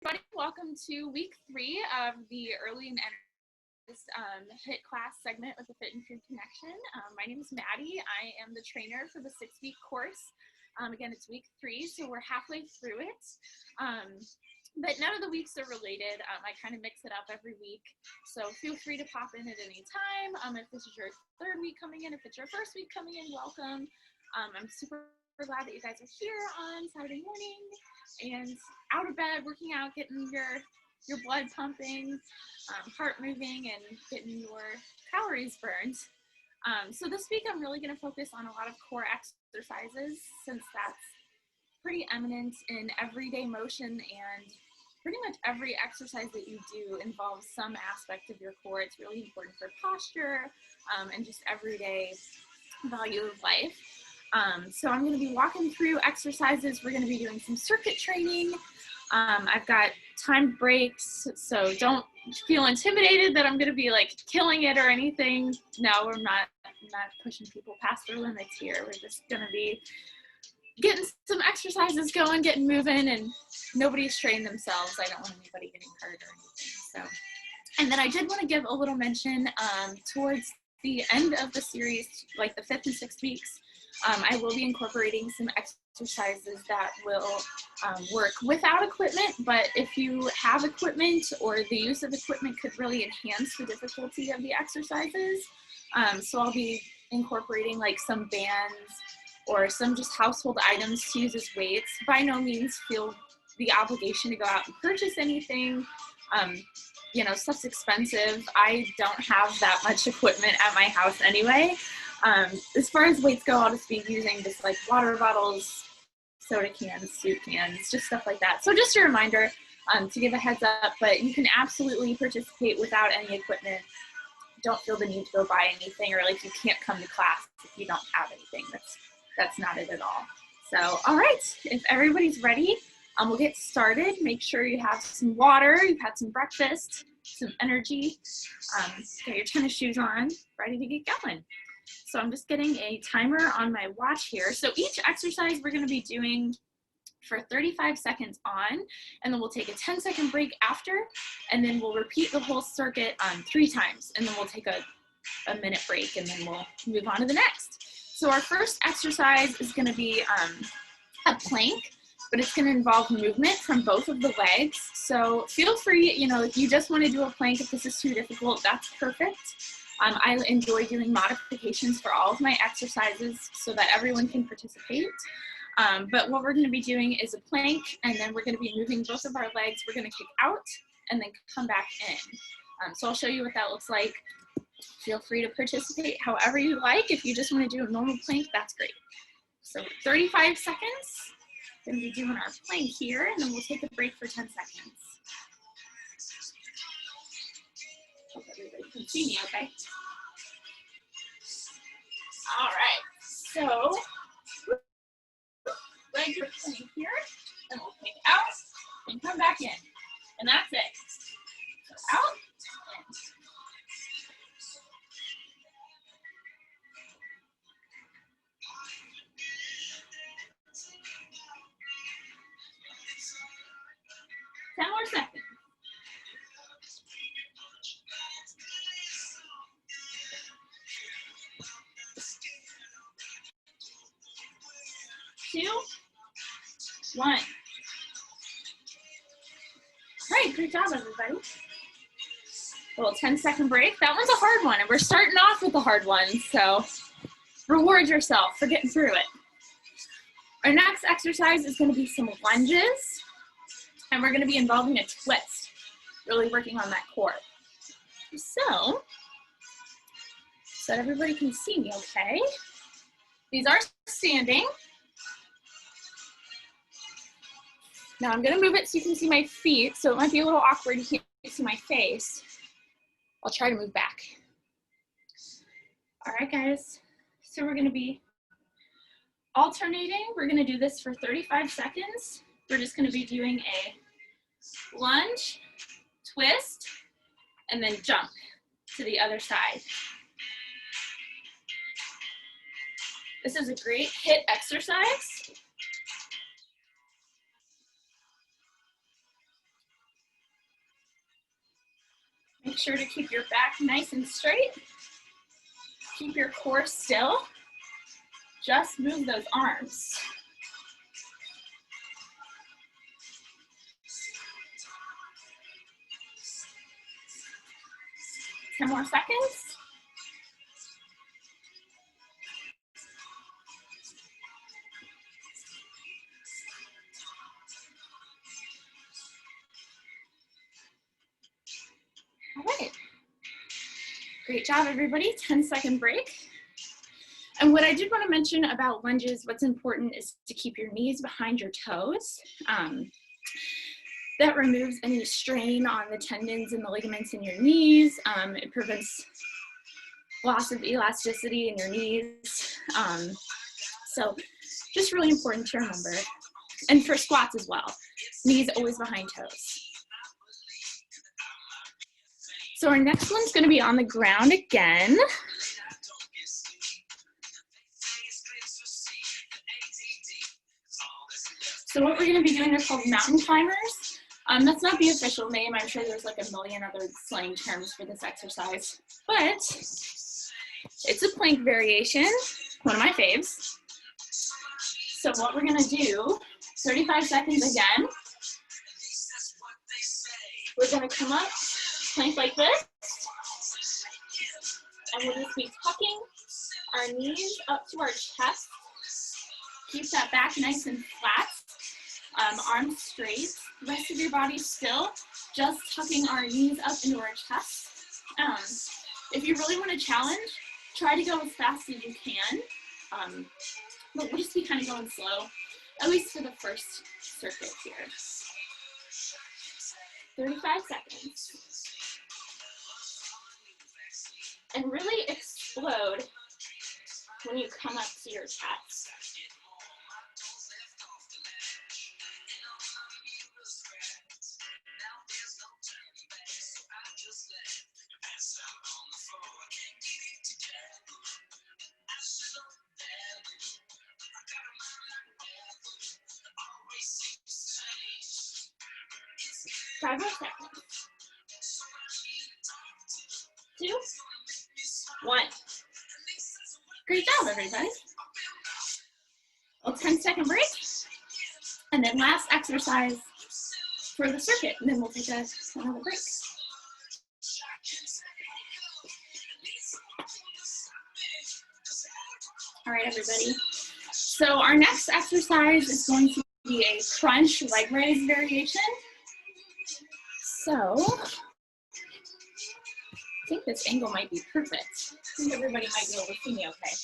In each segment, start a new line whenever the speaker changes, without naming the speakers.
Everybody, welcome to week 3 of the early and HIIT class segment with the Fit and Food Connection. My name is Maddie. I am the trainer for the 6-week course. Again, it's week 3, so we're halfway through it. But none of the weeks are related. I kind of mix it up every week. So feel free to pop in at any time. If this is your 3rd week coming in, if it's your 1st week coming in, welcome. I'm super glad that you guys are here on Saturday morning and out of bed, working out, getting your blood pumping, heart moving, and getting your calories burned. So this week I'm really going to focus on a lot of core exercises, since that's pretty eminent in everyday motion, and pretty much every exercise that you do involves some aspect of your core. It's really important for posture and just everyday value of life. So I'm going to be walking through exercises. We're going to be doing some circuit training. I've got timed breaks, so don't feel intimidated that I'm going to be like killing it or anything. No, I'm not pushing people past their limits here. We're just going to be getting some exercises going, getting moving, and nobody's straining themselves. I don't want anybody getting hurt or anything. So, and then I did want to give a little mention towards the end of the series, like the 5th and 6th weeks. I will be incorporating some exercises that will work without equipment, but if you have equipment, or the use of equipment could really enhance the difficulty of the exercises. So I'll be incorporating like some bands or some just household items to use as weights. By no means feel the obligation to go out and purchase anything. You know, stuff's expensive. I don't have that much equipment at my house anyway. As far as weights go, I'll just be using just like water bottles, soda cans, soup cans, just stuff like that. So just a reminder to give a heads up, but you can absolutely participate without any equipment. Don't feel the need to go buy anything, or like you can't come to class if you don't have anything. That's not it at all. So, all right, if everybody's ready, we'll get started. Make sure you have some water, you've had some breakfast, some energy, get your tennis shoes on, ready to get going. So I'm just getting a timer on my watch here. So each exercise we're going to be doing for 35 seconds on, and then we'll take a 10-second break after, and then we'll repeat the whole circuit 3 times, and then we'll take a minute break, and then we'll move on to the next. So our first exercise is going to be a plank, but it's going to involve movement from both of the legs. So feel free, you know, if you just want to do a plank, if this is too difficult, that's perfect. I enjoy doing modifications for all of my exercises so that everyone can participate. But what we're going to be doing is a plank, and then we're going to be moving both of our legs. We're going to kick out and then come back in. So I'll show you what that looks like. Feel free to participate however you like. If you just want to do a normal plank, that's great. So 35 seconds. Going to be doing our plank here, and then we'll take a break for 10 seconds. Hope everybody can see me okay. All right, so leg your plank here, and we'll kick out and come back in, and that's it. So out, in. Ten more seconds. 2, 1. All right, great job, everybody. A little 10-second break. That one's a hard one, and we're starting off with a hard one, so reward yourself for getting through it. Our next exercise is going to be some lunges, and we're going to be involving a twist, really working on that core. So that everybody can see me okay. These are standing. Now I'm going to move it so you can see my feet, so it might be a little awkward. You can't see my face. I'll try to move back. All right, guys. So we're going to be alternating. We're going to do this for 35 seconds. We're just going to be doing a lunge, twist, and then jump to the other side. This is a great HIIT exercise. sure to keep your back nice and straight. Keep your core still. Just move those arms. 10 more seconds. All right. Great job, everybody. 10-second break. And what I did want to mention about lunges, what's important is to keep your knees behind your toes. That removes any strain on the tendons and the ligaments in your knees. It prevents loss of elasticity in your knees. So just really important to remember. And for squats as well, knees always behind toes. So our next one's going to be on the ground again. So what we're going to be doing are called mountain climbers. That's not the official name. I'm sure there's like a million other slang terms for this exercise, but it's a plank variation, one of my faves. So what we're going to do, 35 seconds again. We're going to come up, plank like this, and we'll just be tucking our knees up to our chest. Keep that back nice and flat. Arms straight, rest of your body still, just tucking our knees up into our chest. If you really want to challenge, try to go as fast as you can, but we'll just be kind of going slow, at least for the first circuit here. 35 seconds. And really explode when you come up to your chest. Five more seconds. 2, 1. Great job, everybody. Well, 10-second break. And then last exercise for the circuit. And then we'll take another break. All right, everybody. So our next exercise is going to be a crunch leg raise variation. So I think this angle might be perfect. I think everybody might be able to see me okay.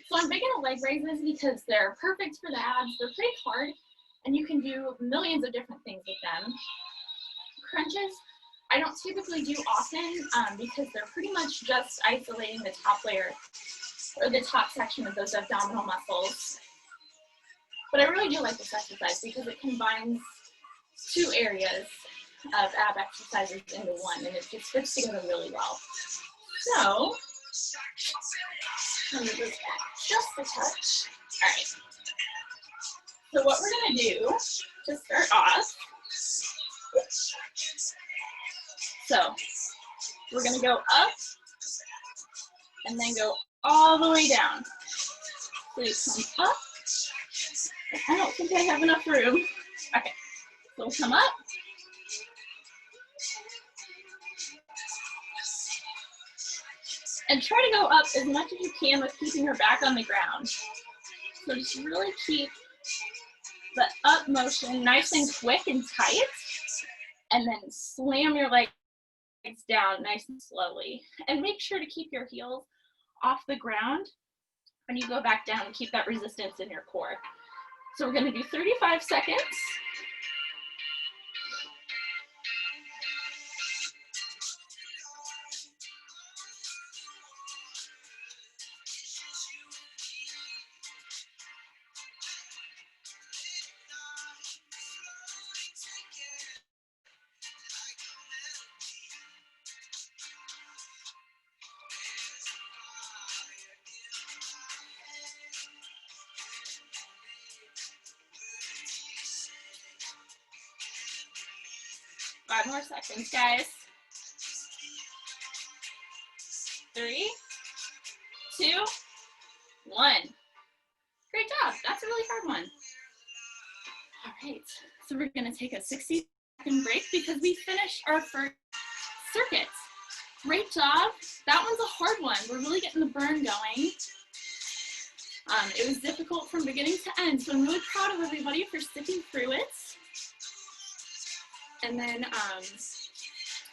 So I'm big into leg raises because they're perfect for the abs. They're pretty hard, and you can do millions of different things with them. Crunches, I don't typically do often because they're pretty much just isolating the top layer or the top section of those abdominal muscles. But I really do like this exercise because it combines two areas of ab exercises into one, and it just fits together really well. So, I'm going to move back just a touch. All right. So what we're going to do to start off, so we're going to go up and then go all the way down. So you come up. I don't think I have enough room. Okay, so we'll come up. And try to go up as much as you can with keeping your back on the ground. So just really keep the up motion nice and quick and tight, and then slam your legs down nice and slowly. And make sure to keep your heels off the ground when you go back down and keep that resistance in your core. So we're going to do 35 seconds. Five more seconds, guys. 3, 2, 1. Great job. That's a really hard one. All right, so we're gonna take a 60-second break because we finished our first circuit. Great job. That one's a hard one. We're really getting the burn going. It was difficult from beginning to end, so I'm really proud of everybody for sticking through it. And then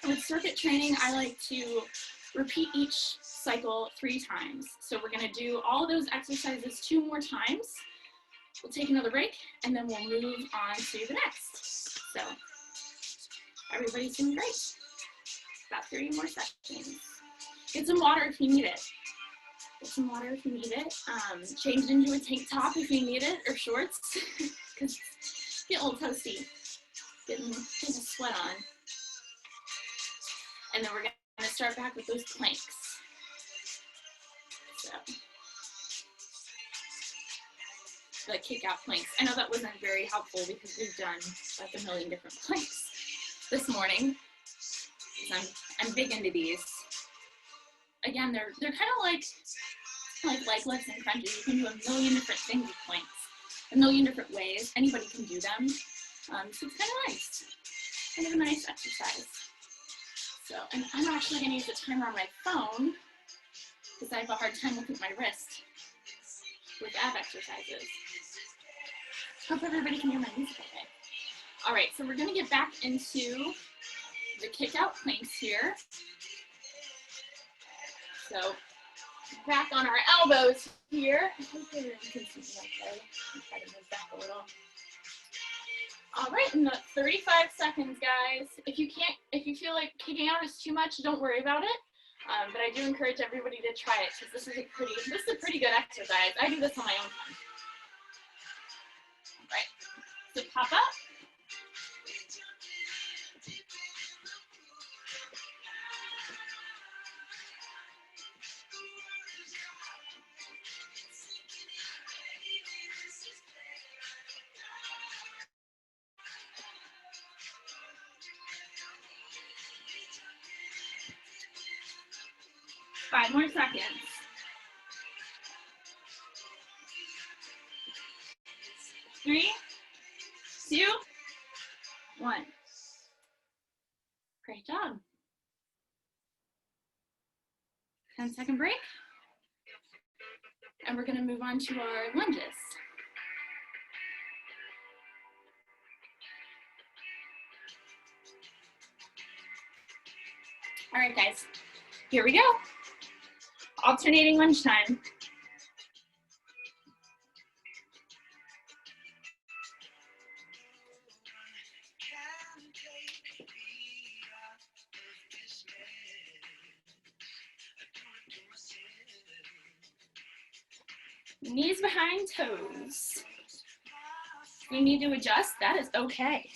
with circuit training, I like to repeat each cycle 3 times. So we're gonna do all of those exercises 2 more times. We'll take another break, and then we'll move on to the next. So everybody's doing great. About 30 more seconds. Get some water if you need it. Get some water if you need it. Change into a tank top if you need it, or shorts, because it's getting a little toasty. Getting a sweat on. And then we're gonna start back with those planks. So, the kick out planks. I know that wasn't very helpful because we've done like a million different planks this morning. I'm big into these. Again, they're kind of like leg lifts and crunches. You can do a million different things with planks, a million different ways. Anybody can do them. So it's kind of nice. Kind of a nice exercise. So, and I'm actually going to use the timer on my phone because I have a hard time looking at my wrist with ab exercises. Hope everybody can hear my music okay. All right, so we're going to get back into the kick out planks here. So back on our elbows here. I hope everyone can see me okay. I'll try to move back a little. All right, in the 35 seconds, guys. If you feel like kicking out is too much, don't worry about it. But I do encourage everybody to try it because this is a pretty good exercise. I do this on my own time. All right, so pop up. Five more seconds. 3, 2, 1. Great job. 10-second break. And we're going to move on to our lunges. All right, guys, here we go. Alternating lunge time. Knees behind toes. If you need to adjust, that is okay.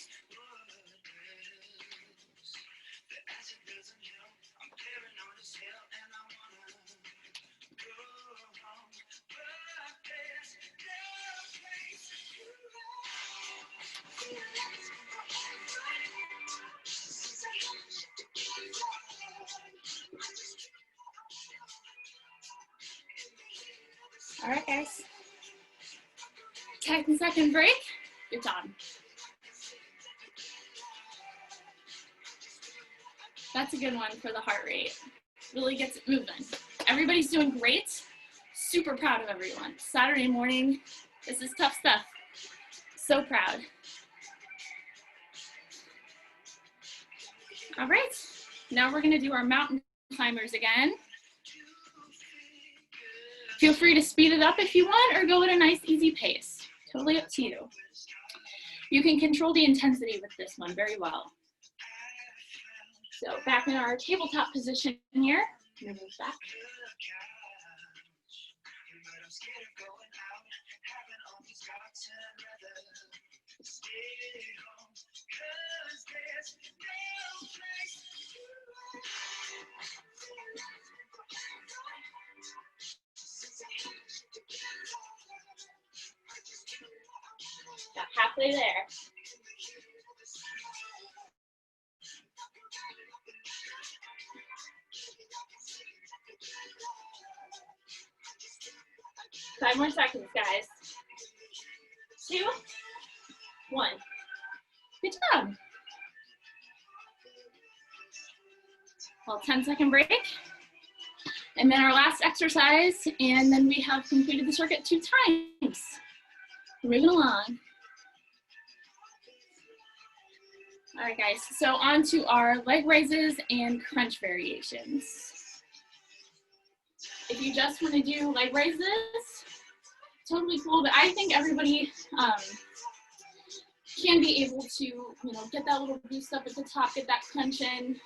All right, guys. 10-second break. Good job. That's a good one for the heart rate. Really gets it moving. Everybody's doing great. Super proud of everyone. Saturday morning, this is tough stuff. So proud. All right, now we're gonna do our mountain climbers again. Feel free to speed it up if you want or go at a nice easy pace. Totally up to you. You can control the intensity with this one very well. So back in our tabletop position here. I'm gonna move back. Got halfway there. 5 more seconds, guys. 2, 1. Good job. Well, 10-second break. And then our last exercise, and then we have completed the circuit 2 times. Moving along. All right, guys, so on to our leg raises and crunch variations. If you just want to do leg raises, totally cool, but I think everybody can be able to, get that little boost up at the top, get that crunch in,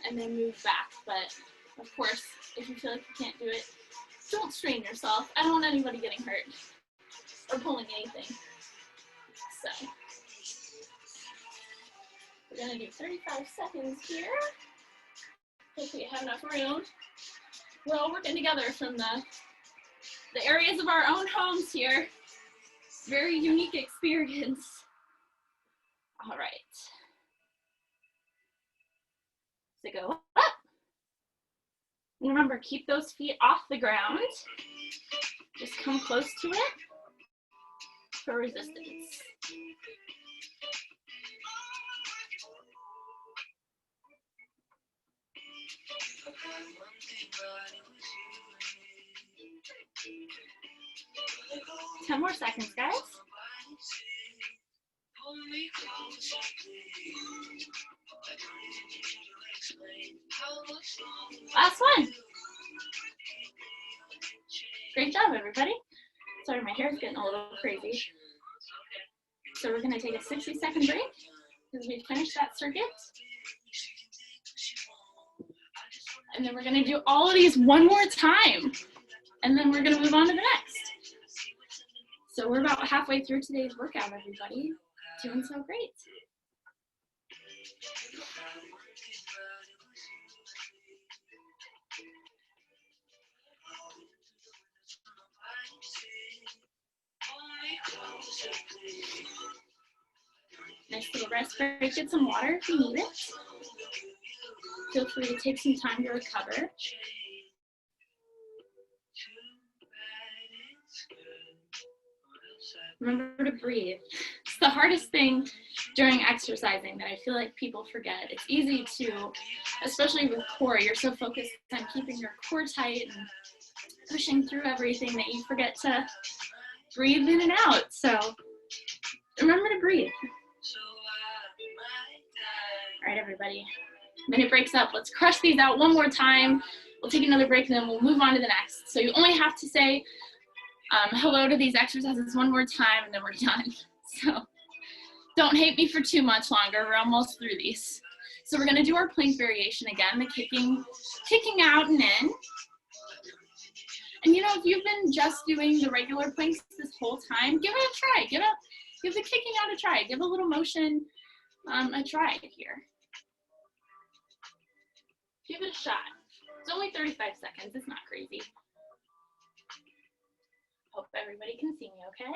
and then move back. But of course, if you feel like you can't do it, don't strain yourself. I don't want anybody getting hurt or pulling anything. So we're gonna do 35 seconds here. Hopefully you have enough room. We're all working together from the areas of our own homes here. Very unique experience. All right. So go up. And remember, keep those feet off the ground. Just come close to it for resistance. Ten more seconds, guys. Last one. Great job, everybody. Sorry, my hair's getting a little crazy. So we're gonna take a 60-second break because we finished that circuit. And then we're gonna do all of these one more time. And then we're gonna move on to the next. So we're about halfway through today's workout, everybody. Doing so great. Nice little rest break. Get some water if you need it. Feel free to take some time to recover. Remember to breathe. It's the hardest thing during exercising that I feel like people forget. It's easy to, especially with core, you're so focused on keeping your core tight and pushing through everything that you forget to breathe in and out. So remember to breathe. All right, everybody. Minute breaks up. Let's crush these out one more time. We'll take another break and then we'll move on to the next. So you only have to say hello to these exercises one more time and then we're done. So don't hate me for too much longer. We're almost through these. So we're gonna do our plank variation again, the kicking out and in. And if you've been just doing the regular planks this whole time, give it a try. Give the kicking out a try. Give a little motion a try here. Give it a shot. It's only 35 seconds. It's not crazy. Hope everybody can see me okay.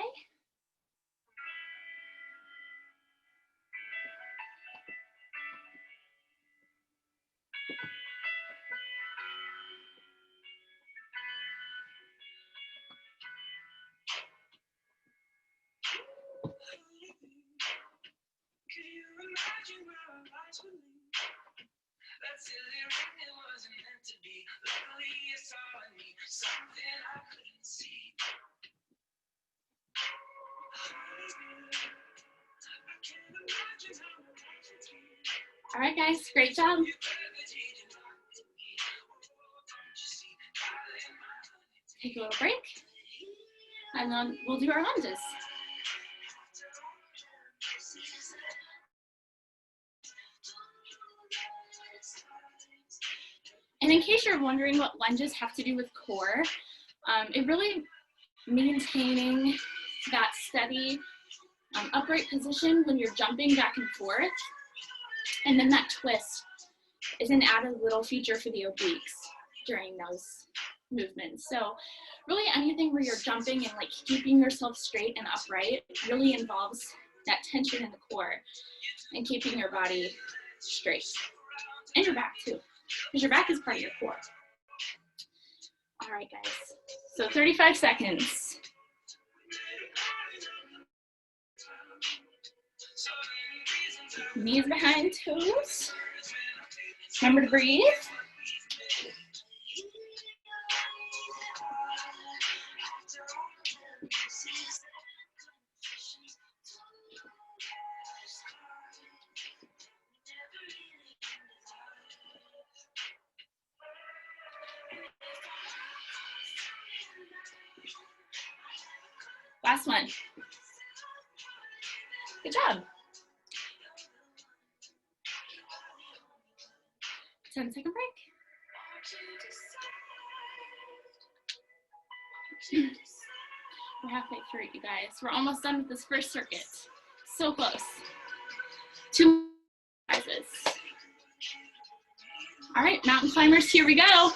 All right, guys, great job. Take a little break, and then we'll do our lunges. And in case you're wondering what lunges have to do with core, it really maintaining that steady upright position when you're jumping back and forth. And then that twist is an added little feature for the obliques during those movements. So really anything where you're jumping and keeping yourself straight and upright really involves that tension in the core and keeping your body straight. And your back too, because your back is part of your core. All right, guys. So 35 seconds. Knees behind toes. Remember to breathe. Last one. Good job. 10-second break. We're halfway through, you guys. We're almost done with this first circuit. So close. 2 exercises. All right, mountain climbers, here we go.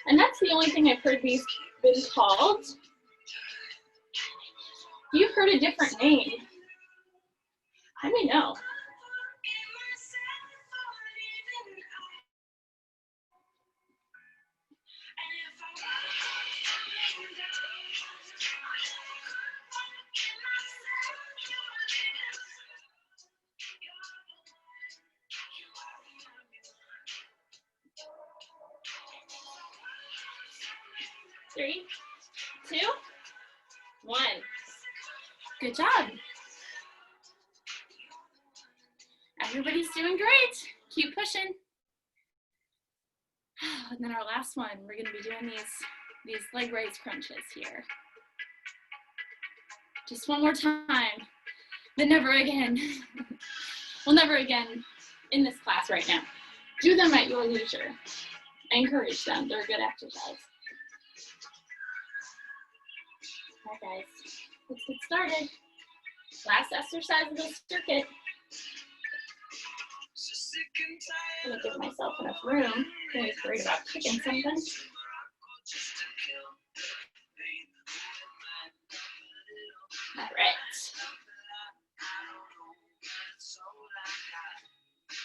And that's the only thing I've heard these been called. You've heard a different name. Let me know. Three, 2, 1. Good job. Everybody's doing great. Keep pushing. And then our last one, we're going to be doing these leg raise crunches here. Just one more time, then never again. Well, never again in this class right now. Do them at your leisure. I encourage them. They're a good exercise. All right, guys, let's get started. Last exercise of this circuit. I'm gonna give myself enough room. I'm always worried about kicking something. All right.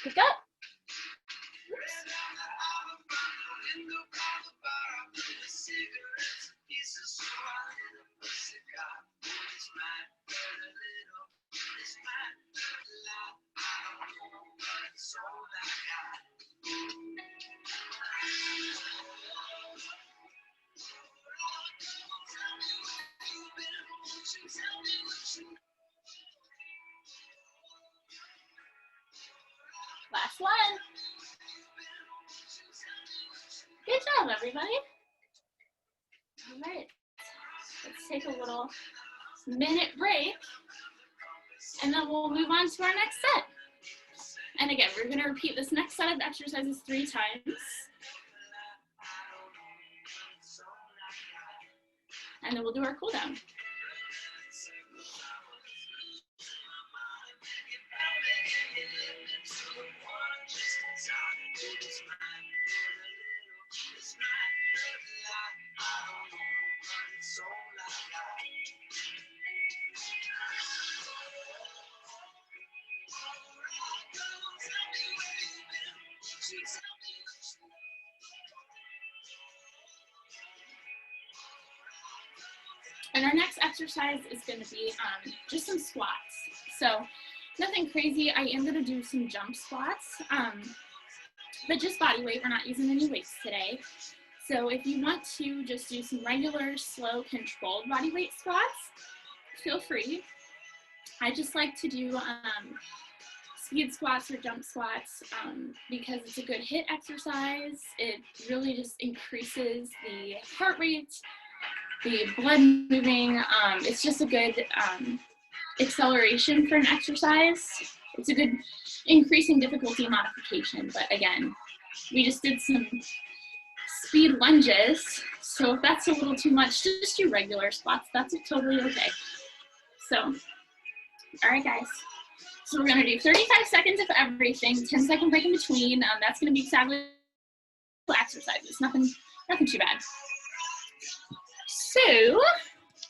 Pick up. Oops. Last one. Good job, everybody. All right, let's take a little minute break, and then we'll move on to our next set. And again, we're going to repeat this next set of exercises 3 times. And then we'll do our cool down. And our next exercise is going to be just some squats. So nothing crazy. I am going to do some jump squats, but just body weight. We're not using any weights today. So if you want to just do some regular, slow, controlled body weight squats, feel free. I just like to do speed squats or jump squats because it's a good HIIT exercise. It really just increases the heart rate, the blood moving. It's just a good acceleration for an exercise. It's a good increasing difficulty modification, but again, we just did some speed lunges, so if that's a little too much, just do regular squats. That's totally okay. So, all right, guys. So we're gonna do 35 seconds of everything, 10-second break in between. That's gonna be exactly exercises, nothing too bad. So,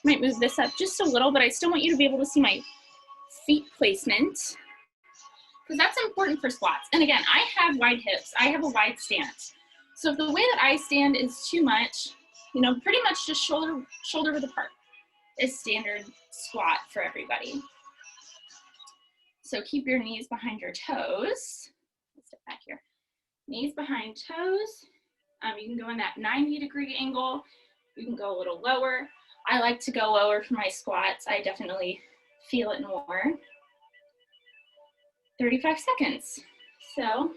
might move this up just a little, but I still want you to be able to see my feet placement. because that's important for squats. And again, I have wide hips. I have a wide stance. So if the way that I stand is too much, you know, pretty much just shoulder width apart is standard squat for everybody. So keep your knees behind your toes. Let's step back here. Knees behind toes. You can go in that 90-degree angle. You can go a little lower. I like to go lower for my squats. I definitely feel it more. 35 seconds. So,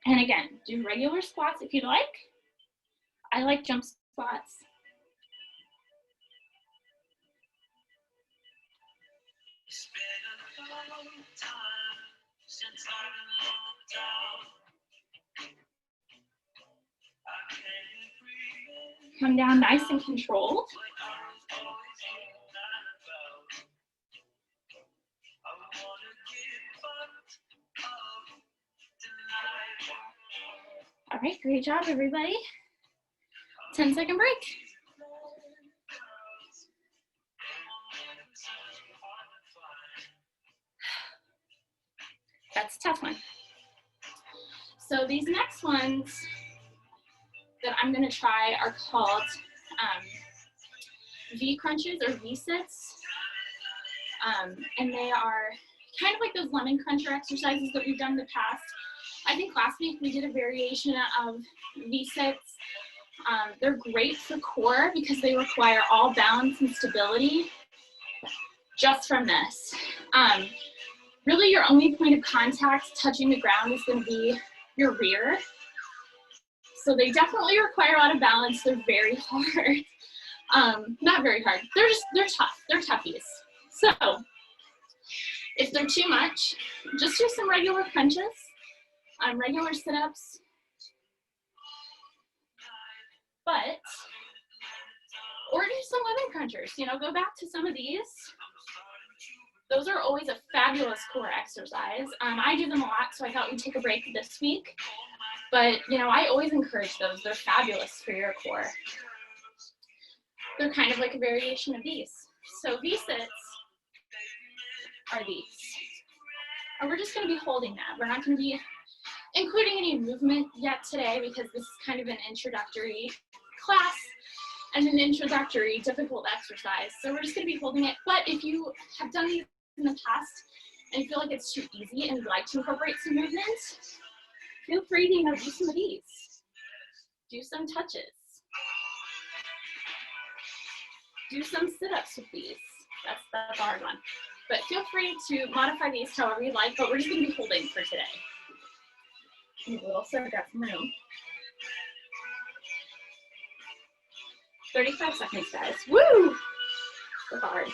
and again, do regular squats if you'd like. I like jump squats. Come down nice and controlled. All right, great job, everybody. 10-second break. That's a tough one. So these next ones that I'm gonna try are called V crunches or V sits. And they are kind of like those lemon cruncher exercises that we've done in the past. I think last week we did a variation of V sits. They're great for core because they require all balance and stability just from this. Really your only point of contact touching the ground is going to be your rear. So they definitely require a lot of balance. They're very hard. Not very hard. They're tough. They're toughies. So if they're too much, just do some regular crunches, regular sit-ups. Or do some lemon crunchers. You know, go back to some of these. Those are always a fabulous core exercise. I do them a lot, so I thought we'd take a break this week. But, you know, I always encourage those. They're fabulous for your core. They're kind of like a variation of these. So V-sits are these. And we're just going to be holding that. We're not going to be including any movement yet today because this is kind of an introductory class and an introductory difficult exercise. So we're just going to be holding it. But if you have done these in the past and you feel like it's too easy and you'd like to incorporate some movement, feel free to, you know, do some of these. Do some touches. Do some sit-ups with these. That's a hard one. But feel free to modify these however you like, but we're just going to be holding for today. Need a little so I've got some room. 35 seconds, guys. Woo! So hard.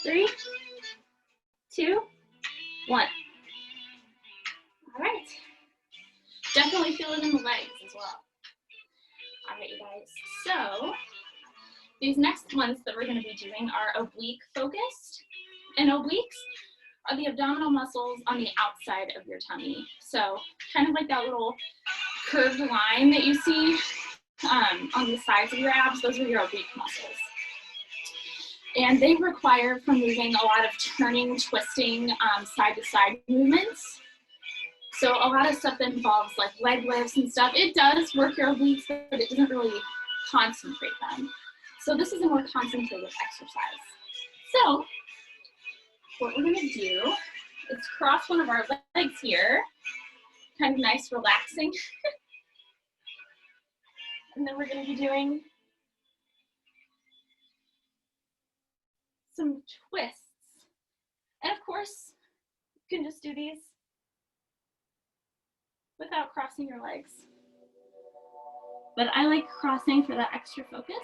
Three, 2, 1. All right. Definitely feel it in the legs as well. All right, you guys. So these next ones that we're going to be doing are oblique focused. And obliques are the abdominal muscles on the outside of your tummy. So kind of like that little curved line that you see on the sides of your abs. Those are your oblique muscles. And they require from moving a lot of turning, twisting, side-to-side movements. So a lot of stuff that involves like leg lifts and stuff. It does work your obliques, but it doesn't really concentrate them. So this is a more concentrated exercise. So what we're gonna do is cross one of our legs here, kind of nice, relaxing. And then we're gonna be doing some twists. And of course, you can just do these without crossing your legs. But I like crossing for that extra focus.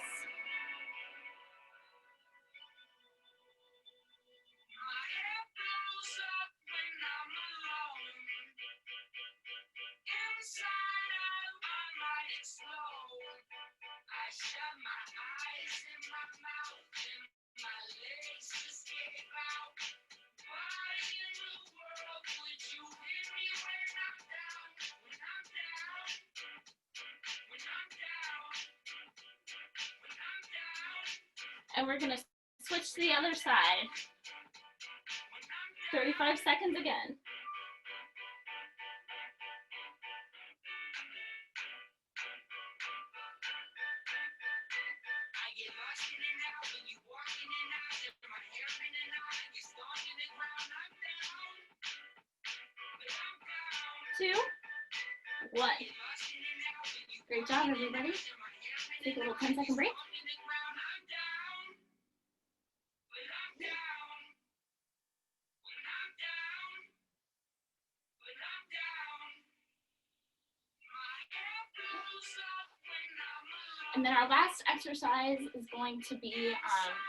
And we're gonna switch to the other side. 35 seconds again. Two, one. Great job, everybody. Take a little 10-second break. And then our last exercise is going to be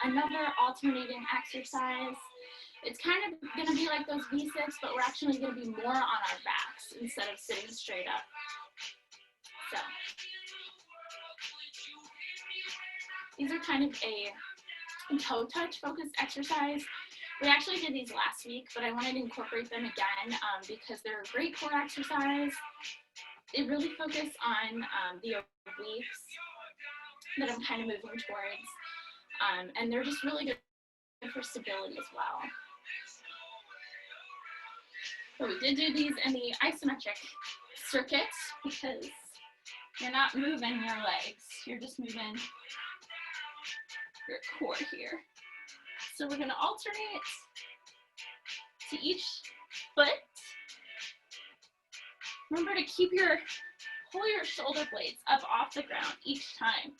another alternating exercise. It's kind of going to be like those V6, but we're actually going to be more on our backs instead of sitting straight up. So these are kind of a toe touch focused exercise. We actually did these last week, but I wanted to incorporate them again because they're a great core exercise. They really focus on the obliques that I'm kind of moving towards. And they're just really good for stability as well. But we did do these in the isometric circuit because you're not moving your legs, you're just moving your core here. So we're gonna alternate to each foot. Remember to pull your shoulder blades up off the ground each time.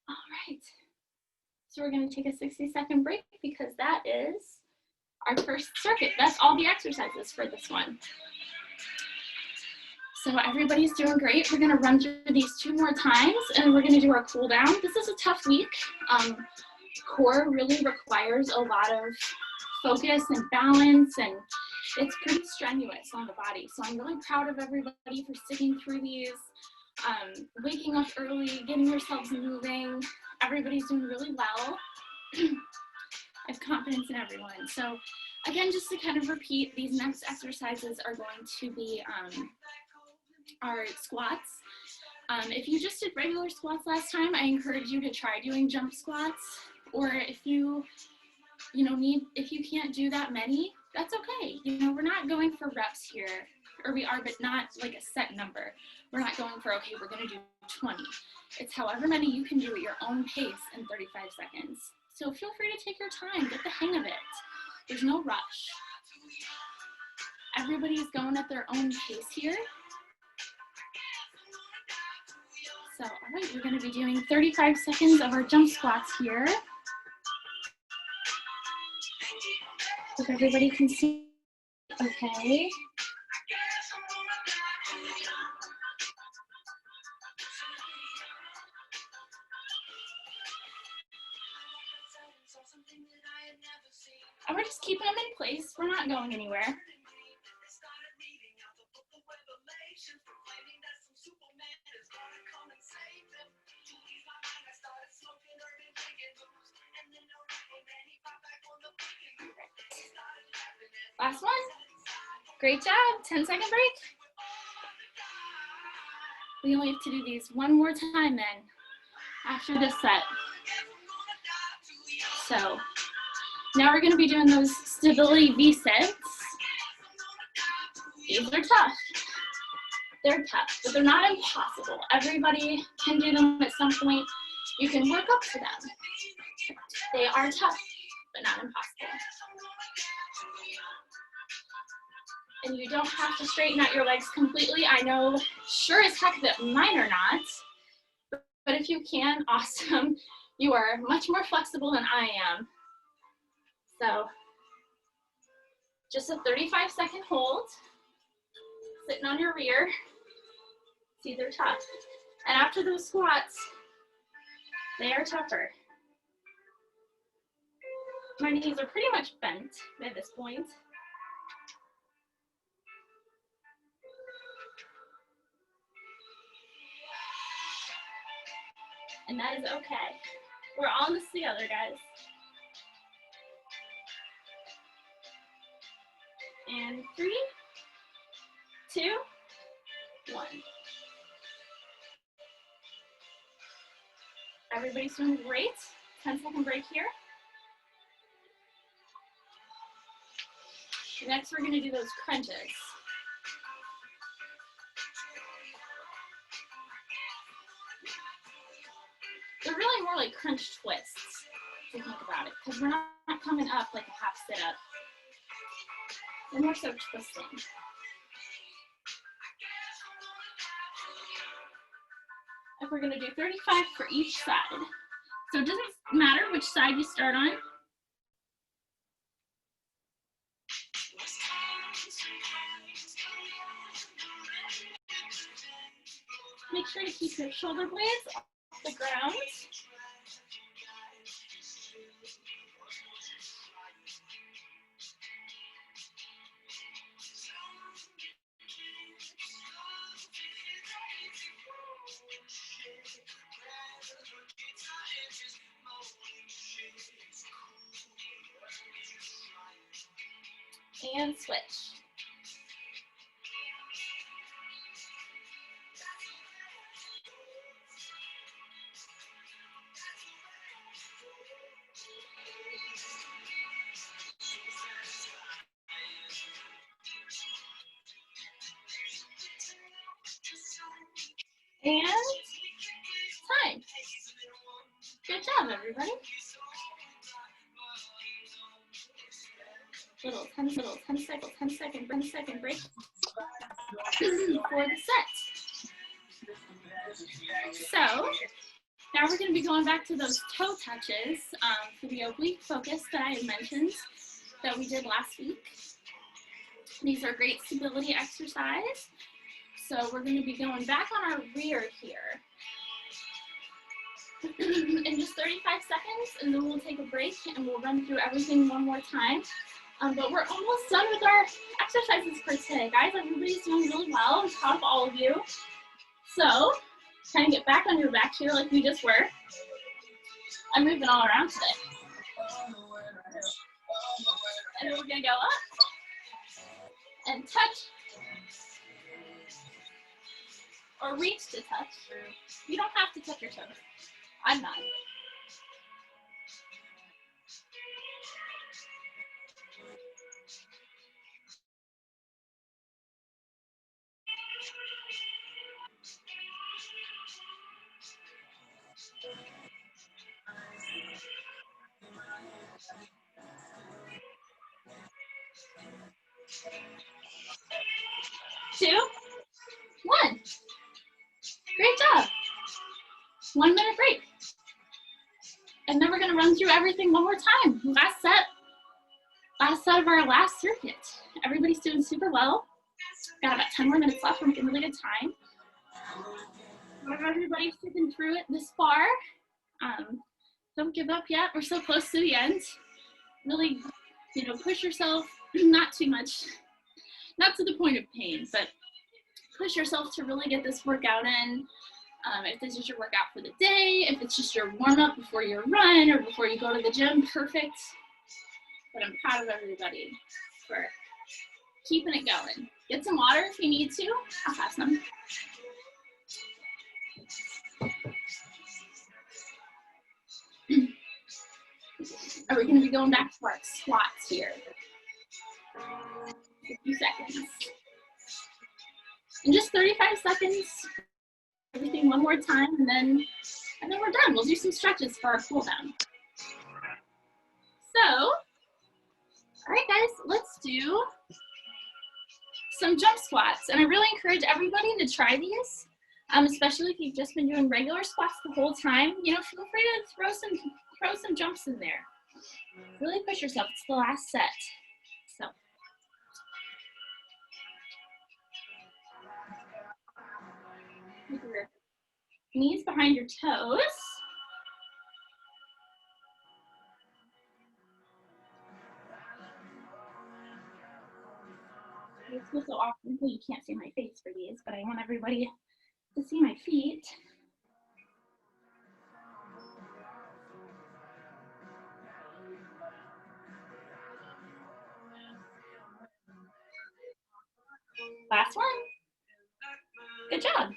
All right, so we're going to take a 60-second break because that is our first circuit. That's all the exercises for this one. So everybody's doing great. We're going to run through these 2 more times and we're going to do our cool down. This is a tough week. Core really requires a lot of focus and balance, and it's pretty strenuous on the body. So I'm really proud of everybody for sticking through these. Waking up early, getting yourselves moving. Everybody's doing really well. I have confidence in everyone. So again, just to kind of repeat, these next exercises are going to be our squats. If you just did regular squats last time, I encourage you to try doing jump squats. Or if you can't do that many, that's okay. We're not going for reps here, or we are, but not like a set number. We're not going for, okay, we're gonna do 20. It's however many you can do at your own pace in 35 seconds. So feel free to take your time, get the hang of it. There's no rush. Everybody's going at their own pace here. So, all right, we're gonna be doing 35 seconds of our jump squats here. Hope everybody can see. Okay. And we're just keeping them in place. We're not going anywhere. Last one. Great job. 10-second break. We only have to do these one more time then after this set. So now we're going to be doing those stability V-sits. These are tough. They're tough, but they're not impossible. Everybody can do them at some point. You can work up to them. They are tough, but not impossible. And you don't have to straighten out your legs completely. I know sure as heck that mine are not, but if you can, awesome. You are much more flexible than I am. So just a 35-second hold, sitting on your rear. See, they're tough. And after those squats, they are tougher. My knees are pretty much bent at this point. And that is okay. We're all in this together, guys. And 3, 2, 1. Everybody's doing great. 10-second break here. Next, we're gonna do those crunches. They're really more like crunch twists, if you think about it, because we're not coming up like a half sit-up. We're more so twisting. And we're gonna do 35 for each side. So it doesn't matter which side you start on. Make sure to keep your shoulder blades off the ground. And switch. And time. Good job, everybody. Little 10 second break for the set. So now we're going to be going back to those toe touches for the oblique focus that I had mentioned that we did last week. These are great stability exercise. So we're going to be going back on our rear here in just 35 seconds, and then we'll take a break and we'll run through everything one more time. But we're almost done with our exercises for today, guys. Everybody's doing really well. I'm proud of all of you. So trying to get back on your back here like we just were. I'm moving all around today. And then we're going to go up and touch or reach to touch. You don't have to touch your toes. I'm not. Two, one. Great job. 1 minute break. And then we're going to run through everything one more time. Last set of our last circuit. Everybody's doing super well. Got about 10 more minutes left. We're making really good time. Everybody's sticking through it this far. Don't give up yet. We're so close to the end. Really, push yourself, not too much, not to the point of pain, but push yourself to really get this workout in. If this is your workout for the day, if it's just your warm-up before your run or before you go to the gym, perfect. But I'm proud of everybody for keeping it going. Get some water if you need to. I'll have some. Are we going to be going back to our squats here? 50 seconds. In just 35 seconds, everything one more time, and then we're done. We'll do some stretches for our cool down. So, all right, guys, let's do some jump squats. And I really encourage everybody to try these, especially if you've just been doing regular squats the whole time. Feel free to throw some jumps in there. Really push yourself. It's the last set. So. Keep your knees behind your toes. It's so often you can't see my face for these, but I want everybody to see my feet. Last one. Good job.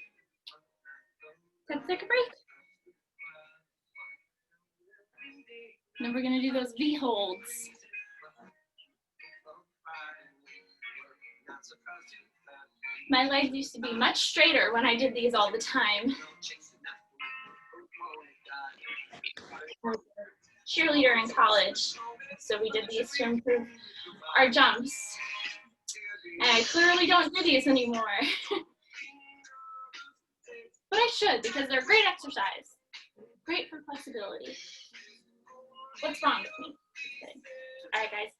Let's take a break. Then we're gonna do those V holds. My legs used to be much straighter when I did these all the time. Cheerleader in college, so we did these to improve our jumps. And I clearly don't do these anymore. But I should, because they're great exercise. Great for flexibility. What's wrong with me? Okay. All right, guys.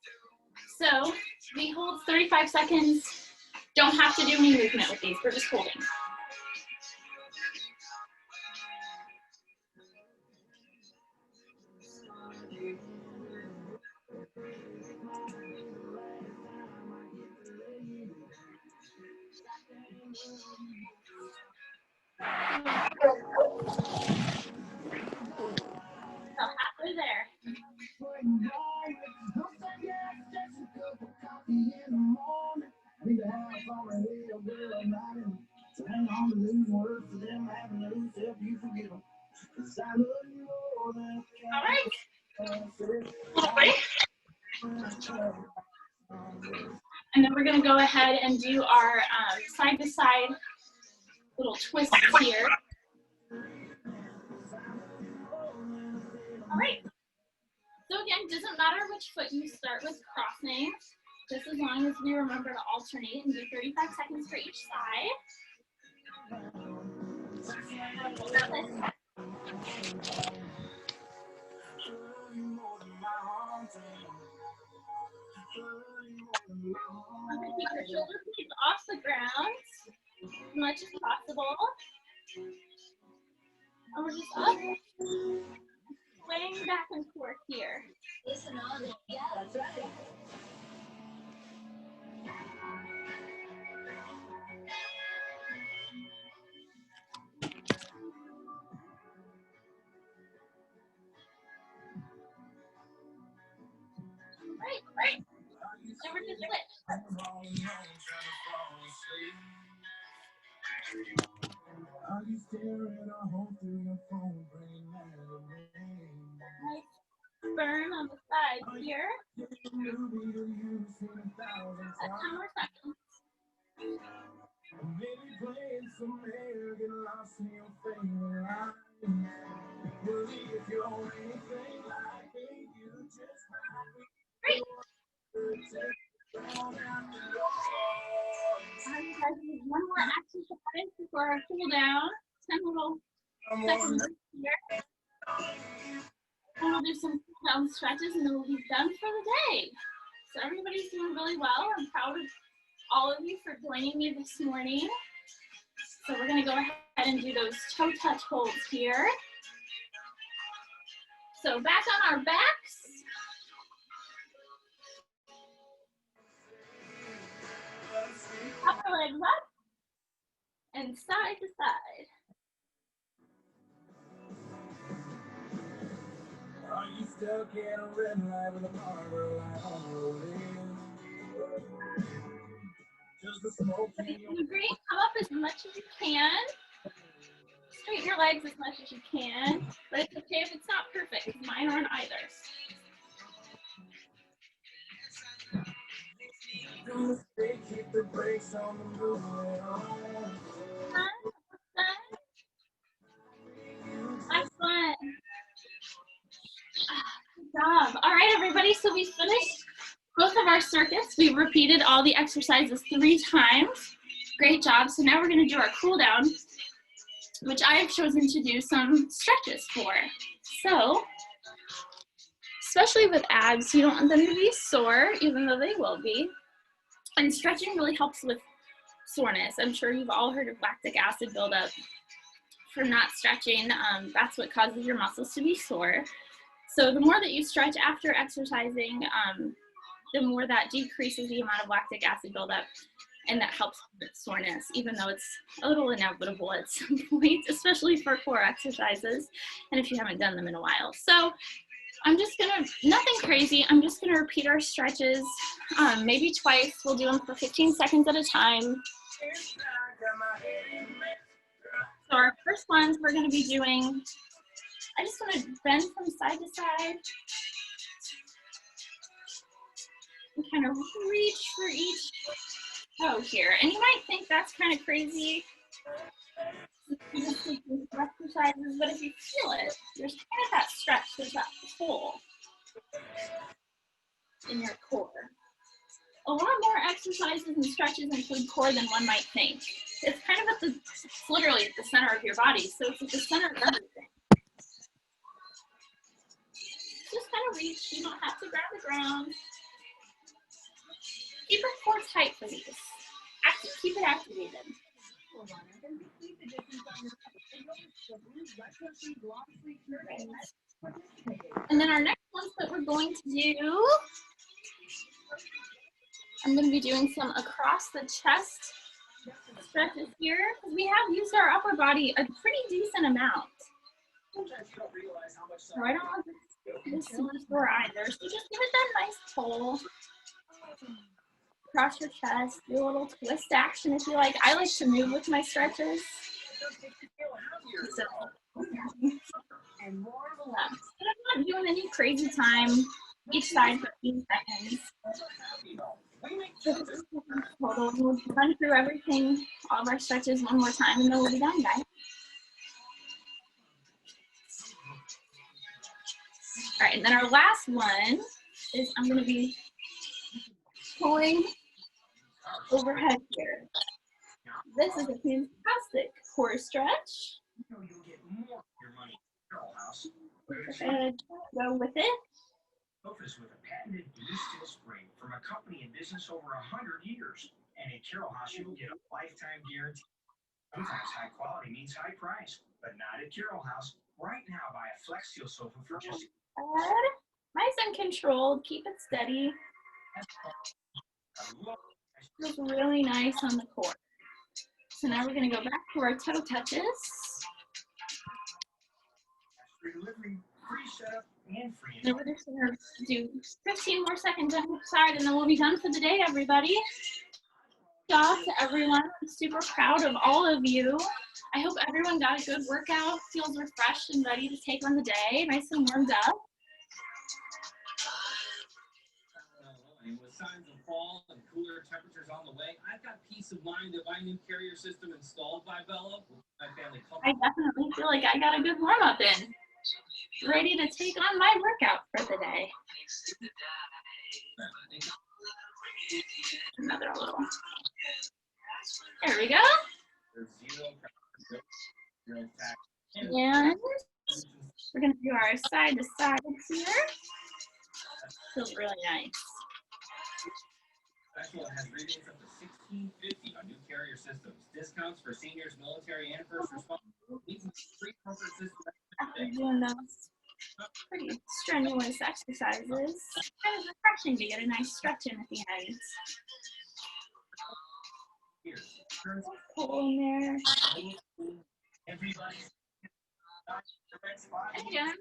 So we hold 35 seconds. Don't have to do any movement with these. We're just holding. So halfway there. All right. And then we're going to go ahead and do our side-to-side little twists here. All right. So again, doesn't matter which foot you start with crossing, just as long as we remember to alternate and do 35 seconds for each side. I'm going to keep your shoulder blades off the ground as much as possible. And we're just up, swaying back and forth here. Right. And we're just switch. Nice burn on the side here. 10 more seconds. Great. One more exercise before our cool down. 10 little seconds here. And we'll do some cool down stretches and then we'll be done for the day. So everybody's doing really well. I'm proud of all of you for joining me this morning. So we're going to go ahead and do those toe touch holds here. So back on our backs. Upper legs up and side to side. Are you stuck in a red light with a barber light on the road? Just the smoke. Great. Come up as much as you can. Straighten your legs as much as you can. But it's okay if it's not perfect, because mine aren't either. Keep the brakes on the move. Excellent. Good job. All right, everybody. So we finished both of our circuits. We repeated all the exercises 3 times. Great job. So now we're going to do our cool down, which I have chosen to do some stretches for. So, especially with abs, you don't want them to be sore, even though they will be. And stretching really helps with soreness. I'm sure you've all heard of lactic acid buildup from not stretching. That's what causes your muscles to be sore. So the more that you stretch after exercising, the more that decreases the amount of lactic acid buildup, and that helps with soreness, even though it's a little inevitable at some point, especially for core exercises, and if you haven't done them in a while. So I'm just gonna, nothing crazy, I'm just gonna repeat our stretches, maybe twice. We'll do them for 15 seconds at a time. So our first ones we're gonna be doing, I just wanna bend from side to side and kind of reach for each toe here. And you might think that's kind of crazy, exercises, but if you feel it, there's kind of that stretch, there's that pull in your core. A lot more exercises and stretches include core than one might think. It's kind of at the, it's literally at the center of your body, so it's at the center of everything. Just kind of reach, you don't have to grab the ground. Keep your core tight for these. Keep it activated. And then our next ones that we're going to do, I'm going to be doing some across the chest stretches here, because we have used our upper body a pretty decent amount. So I don't want this to be sore either. So just give it that nice pull across your chest. Do a little twist action if you like. I like to move with my stretches. So, and I'm not doing any crazy time. Each side for 15 seconds. Total. We'll run through everything, all of our stretches one more time, and then we'll be done, guys. All right, and then our last one is I'm going to be pulling overhead here. This is a fantastic core stretch. Go with it.
With a patented steel spring from a company in business over 100 years. And at Carroll House, you will get a lifetime guarantee. Sometimes high quality means high price, but not at Carroll House. Right now, buy a Flex Steel sofa for just...
Nice and controlled. Keep it steady. Feels really nice on the core. So now we're going to go back to our toe touches. And we're just going to do 15 more seconds on each side, and then we'll be done for the day, everybody. Good job to everyone. I'm super proud of all of you. I hope everyone got a good workout, feels refreshed and ready to take on the day, nice and warmed up.
With signs of fall and cooler temperatures on the way, I've got peace of mind that my new carrier system installed by Bella will keep my family comfortable.
I definitely feel like I got a good warm up in. Ready to take on my workout for the day. Another little. There we go. And we're going to do our side to side here. Feels really nice.
Special has rebates up to $16.50 on new carrier systems. Discounts for seniors, military, and first responders. Free comfort system.
After doing those pretty strenuous exercises, it's kind of refreshing to get a nice stretch in at the end. Pull in there. And again,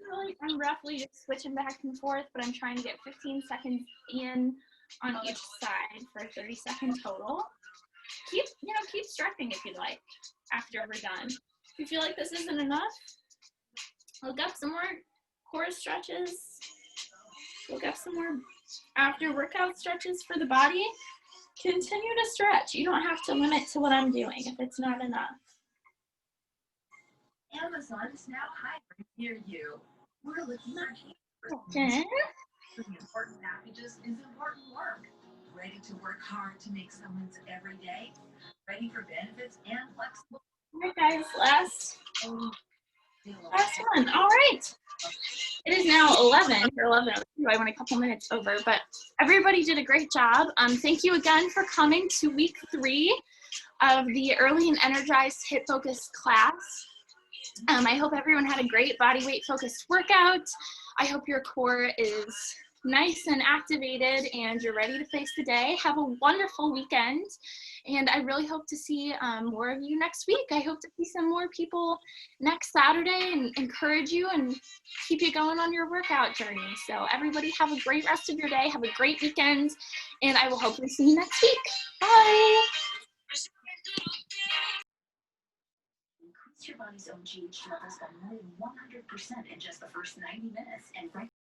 I'm roughly just switching back and forth, but I'm trying to get 15 seconds in on each side for 30 seconds total. Keep stretching if you'd like after we're done. If you feel like this isn't enough, look up some more core stretches. Look up some more after workout stretches for the body. Continue to stretch. You don't have to limit to what I'm doing if it's not enough.
Amazon is now hiring near you. We're looking for
Okay.
important packages is important work. Ready to work hard to make someone's every day. Ready for benefits and flexible.
All right, guys, last one. All right. It is now 11 or 11:02. I went a couple minutes over, but everybody did a great job. Thank you again for coming to week 3 of the Early and Energized Hip Focused class. I hope everyone had a great body weight focused workout. I hope your core is nice and activated and you're ready to face the day, have a wonderful weekend. And I really hope to see more of you next week. I hope to see some more people next Saturday and encourage you and keep you going on your workout journey. So everybody have a great rest of your day. Have a great weekend. And I will hopefully see you next week. Bye.
Increase your body's own GH levels by more than 100% in just the first 90 minutes. And